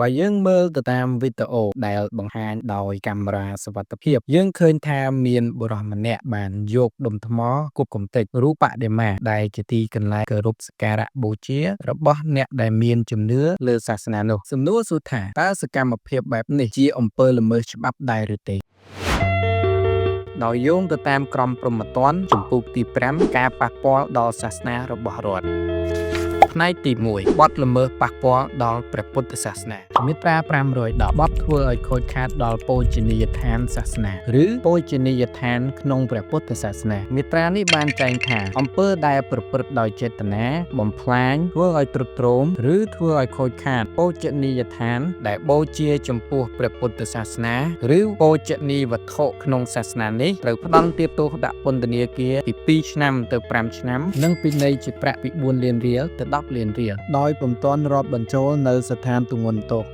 បើយើងមើលទៅតាមវីដេអូដែលបង្ហាញដោយកាមេរ៉ាសុវត្ថិភាពយើងឃើញថាមានបុរសម្នាក់បានយកដុំថ្មគប់កំទេចរូបបដិមាដែលជាទីកន្លែងគោរពសក្ការៈបូជារបស់អ្នកដែលមានជំនឿលើសាសនានោះសំណួរសួរថាតើសកម្មភាពបែបនេះជាអំពើល្មើសច្បាប់ដែរឬទេដោយយោងទៅតាមក្រមព្រហ្មទណ្ឌជំពូកទី5ការប៉ះពាល់ដល់សាសនារបស់រដ្ឋផ្នែកទី1បទល្មើសប៉ះពាល់ដល់ព្រះពុទ្ធសាសនាមាត្រា510បទធ្វើឲ្យខូចខាតដល់បូជនីយដ្ឋានសាសនាឬបូជនីយដ្ឋានក្នុងព្រះពុទ្ធសាសនាមាត្រានេះបានចែងថាអំពើដែលប្រព្រឹត្តដោយចេតនាបំផ្លាញធ្វើឲ្យទ្រុឌទ្រោមឬធ្វើឲ្យខូចខាតបូជនីយដ្ឋានដែលបូជាចំពោះព្រះពុទ្ធសាសនាឬបូជនីយវត្ថុក្នុងសាសនានេះត្រូវផ្តន្ទាទោសដាក់ពន្ធនាគារពី2ឆ្នាំទៅ5ឆ្នាំនិងពិន័យជាប្រាក់ពី4លានរៀលទៅ10លានរៀលដោយពុំទាន់រាប់បញ្ចូលនៅស្ថានទម្ងន់ទោស